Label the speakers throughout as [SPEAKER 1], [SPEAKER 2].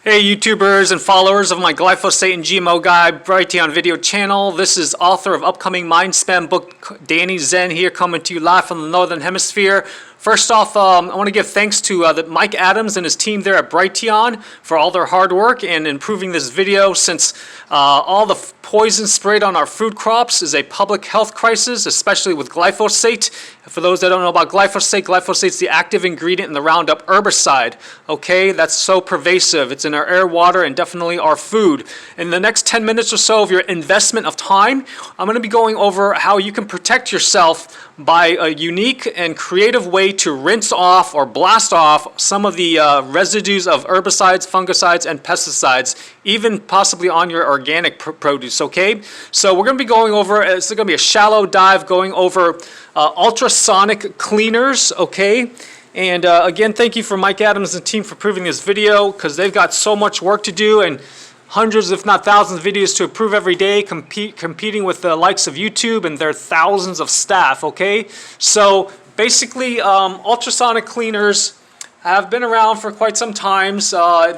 [SPEAKER 1] Hey YouTubers and followers of my glyphosate and GMO guy Brighteon video channel. This is author of upcoming mind spam book Danny Zen here, coming to you live from the Northern Hemisphere. First off, I want to give thanks to Mike Adams and his team there at Brighteon for all their hard work in improving this video, since all the poison sprayed on our food crops is a public health crisis, especially with glyphosate. For those that don't know about glyphosate, glyphosate's the active ingredient in the Roundup herbicide. Okay, that's so pervasive. It's in our air, water, and definitely our food. In the next 10 minutes or so of your investment of time, I'm going to be going over how you can protect yourself by a unique and creative way to rinse off or blast off some of the residues of herbicides, fungicides, and pesticides, even possibly on your organic produce, okay? So we're going to be going over, it's going to be a shallow dive going over ultrasonic cleaners, okay? And again, thank you for Mike Adams and team for approving this video, because they've got so much work to do and hundreds if not thousands of videos to approve every day, competing with the likes of YouTube and their thousands of staff, okay? So basically, ultrasonic cleaners have been around for quite some time.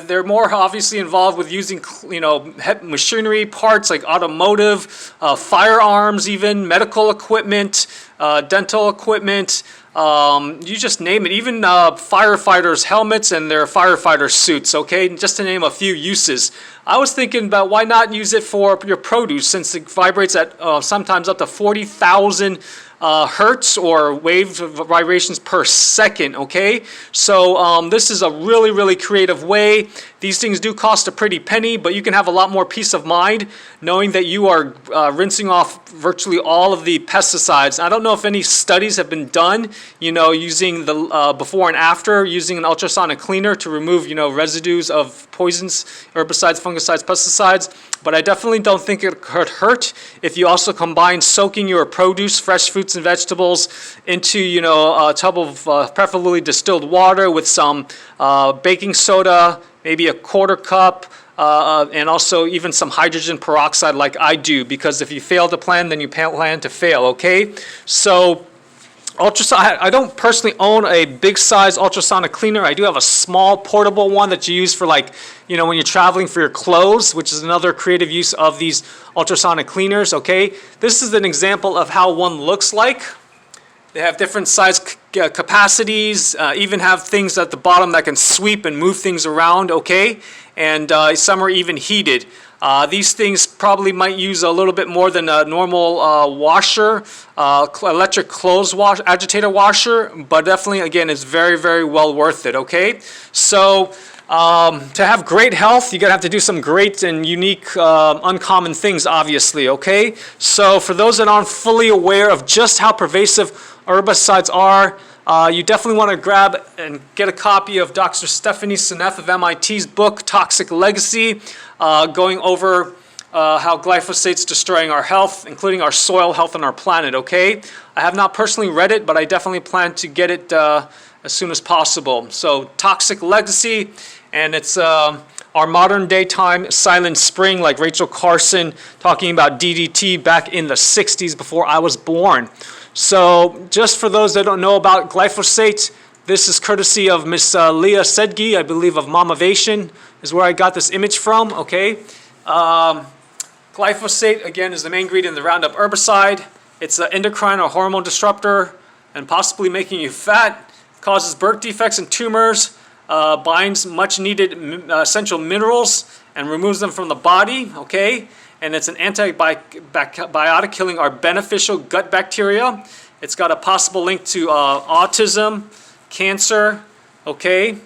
[SPEAKER 1] They're more obviously involved with using, machinery parts like automotive, firearms, even medical equipment, dental equipment. You just name it, even firefighters' helmets and their firefighter suits, okay, just to name a few uses. I was thinking about why not use it for your produce, since it vibrates at sometimes up to 40,000 hertz or wave vibrations per second, okay? So this is a really creative way. These things do cost a pretty penny, but you can have a lot more peace of mind knowing that you are rinsing off virtually all of the pesticides. I don't know if any studies have been done, using the before and after using an ultrasonic cleaner to remove, residues of poisons, herbicides, fungicides, pesticides. But I definitely don't think it could hurt if you also combine soaking your produce, fresh fruits and vegetables, into a tub of preferably distilled water with some baking soda, maybe a quarter cup, and also even some hydrogen peroxide like I do, because if you fail to plan, then you plan to fail, okay? So I don't personally own a big size ultrasonic cleaner. I do have a small portable one that you use for, like, when you're traveling for your clothes, which is another creative use of these ultrasonic cleaners, okay? This is an example of how one looks like. They have different size capacities, even have things at the bottom that can sweep and move things around, okay? And some are even heated. These things probably might use a little bit more than a normal washer, electric clothes agitator washer, but definitely, again, it's very well worth it, okay? So to have great health, you're going to have to do some great and unique, uncommon things, obviously, okay? So for those that aren't fully aware of just how pervasive herbicides are, you definitely want to grab and get a copy of Dr. Stephanie Seneff of MIT's book, Toxic Legacy, going over how glyphosate's destroying our health, including our soil health and our planet, okay? I have not personally read it, but I definitely plan to get it as soon as possible. So, Toxic Legacy, and it's our modern daytime Silent Spring, like Rachel Carson talking about DDT back in the 60s before I was born. So just for those that don't know about glyphosate, this is courtesy of Miss Leah Sedgey, I believe of Momavation, is where I got this image from, okay? Glyphosate, again, is the main ingredient in the Roundup herbicide. It's an endocrine or hormone disruptor and possibly making you fat, causes birth defects and tumors, binds much needed essential minerals and removes them from the body, okay? And it's an antibiotic killing our beneficial gut bacteria. It's got a possible link to autism, cancer, okay?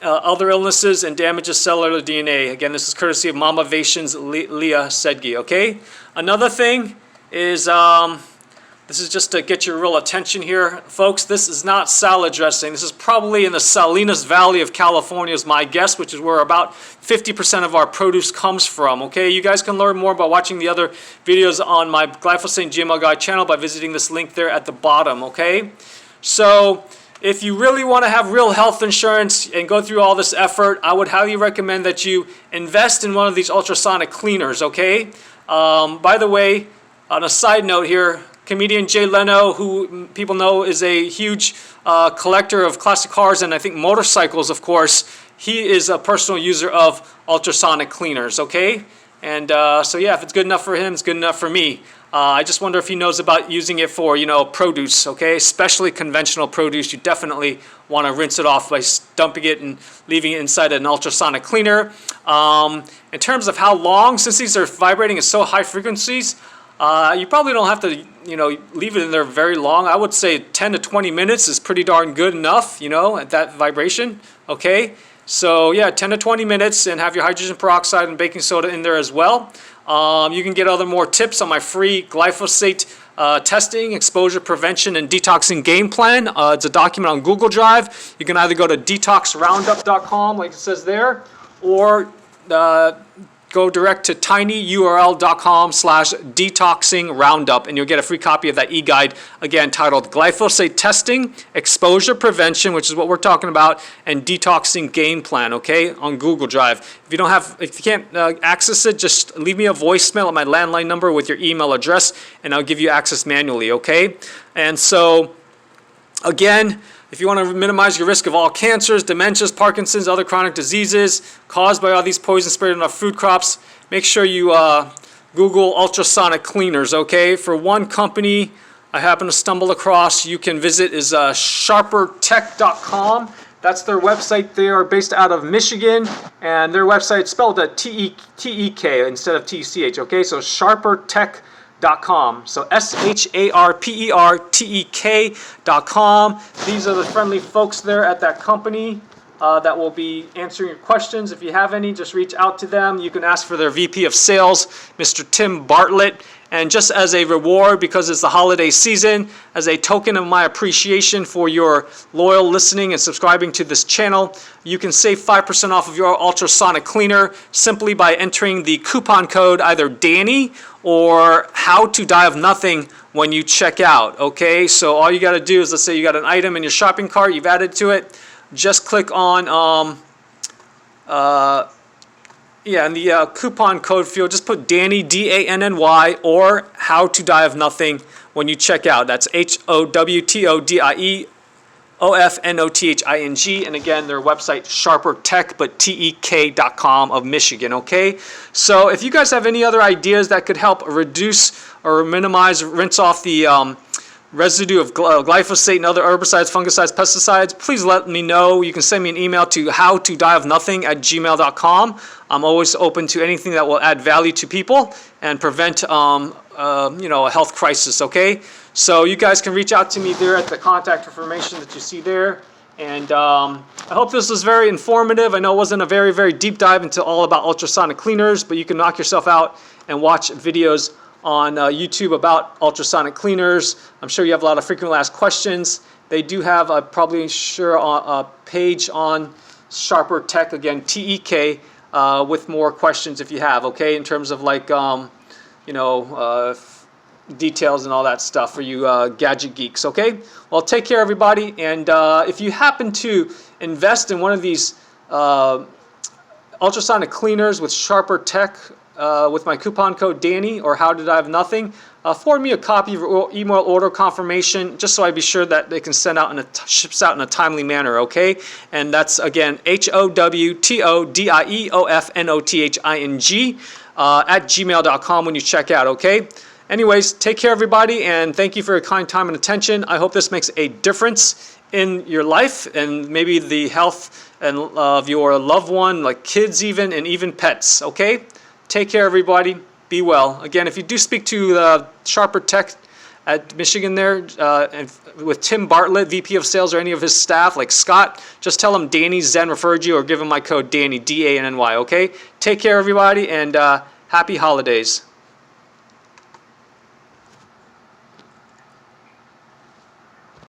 [SPEAKER 1] Other illnesses, and damages cellular DNA. Again, this is courtesy of Momavation's Leah Sedgey, okay? Another thing is, this is just to get your real attention here, folks. This is not salad dressing. This is probably in the Salinas Valley of California is my guess, which is where about 50% of our produce comes from, okay? You guys can learn more by watching the other videos on my Glyphosate and GMO Guide channel by visiting this link there at the bottom, okay? So if you really want to have real health insurance and go through all this effort, I would highly recommend that you invest in one of these ultrasonic cleaners, okay? By the way, on a side note here, comedian Jay Leno, who people know is a huge collector of classic cars and I think motorcycles, of course, he is a personal user of ultrasonic cleaners, okay? And so yeah, if it's good enough for him, it's good enough for me. I just wonder if he knows about using it for, you know, produce, okay? Especially conventional produce. You definitely want to rinse it off by dumping it and leaving it inside an ultrasonic cleaner. In terms of how long, since these are vibrating at so high frequencies, you probably don't have to, you know, leave it in there very long. I would say 10 to 20 minutes is pretty darn good enough, you know, at that vibration, okay? So yeah, 10 to 20 minutes, and have your hydrogen peroxide and baking soda in there as well. You can get other more tips on my free glyphosate testing, exposure prevention, and detoxing game plan. It's a document on Google Drive. You can either go to detoxroundup.com, like it says there, or go direct to tinyurl.com/detoxingroundup, and you'll get a free copy of that e-guide, again, titled Glyphosate Testing, Exposure Prevention, which is what we're talking about, and Detoxing Game Plan, okay, on Google Drive. If you can't access it, just leave me a voicemail at my landline number with your email address, and I'll give you access manually, okay? And so, again, if you want to minimize your risk of all cancers, dementias, Parkinson's, other chronic diseases caused by all these poisons sprayed on our food crops, make sure you Google ultrasonic cleaners, okay? For one company I happen to stumble across, you can visit is sharpertech.com. That's their website. They are based out of Michigan, and their website is spelled T-E-K instead of T-C-H, okay? So sharpertech.com. So sharpertek.com. These are the friendly folks there at that company that will be answering your questions. If you have any, just reach out to them. You can ask for their VP of Sales, Mr. Tim Bartlett. And just as a reward, because it's the holiday season, as a token of my appreciation for your loyal listening and subscribing to this channel, you can save 5% off of your ultrasonic cleaner simply by entering the coupon code either Danny or HowToDieOfNothing when you check out, okay? So all you got to do is, let's say you got an item in your shopping cart, you've added to it, just click on in the coupon code field, just put Danny, D-A-N-N-Y, or How to Die of Nothing when you check out. That's HowToDieOfNothing, and again, their website, SharperTech, but TEK.com of Michigan, okay? So if you guys have any other ideas that could help reduce or minimize, rinse off the residue of glyphosate and other herbicides, fungicides, pesticides, please let me know. You can send me an email to howtodieofnothing@gmail.com. I'm always open to anything that will add value to people and prevent a health crisis, okay? So you guys can reach out to me there at the contact information that you see there. And I hope this was very informative. I know it wasn't a very, very deep dive into all about ultrasonic cleaners, but you can knock yourself out and watch videos on YouTube about ultrasonic cleaners. I'm sure you have a lot of frequently asked questions. They do have a page on Sharper Tech, again, TEK, with more questions if you have, okay, in terms of like, details and all that stuff for you gadget geeks, okay? Well, take care, everybody, and if you happen to invest in one of these ultrasonic cleaners with Sharper Tech, with my coupon code Danny or How Did I Have Nothing, forward me a copy of your email order confirmation just so I be sure that they can send out and it ships out in a timely manner, okay? And that's again HowToDieOfNothing at gmail.com when you check out, okay? Anyways, take care, everybody, and thank you for your kind time and attention. I hope this makes a difference in your life and maybe the health and of your loved one, like kids even, and even pets, okay? Take care, everybody. Be well. Again, if you do speak to Sharper Tech at Michigan there, and with Tim Bartlett, VP of Sales, or any of his staff, like Scott, just tell him Danny Zen referred you, or give him my code Danny, D-A-N-N-Y, okay? Take care, everybody, and happy holidays.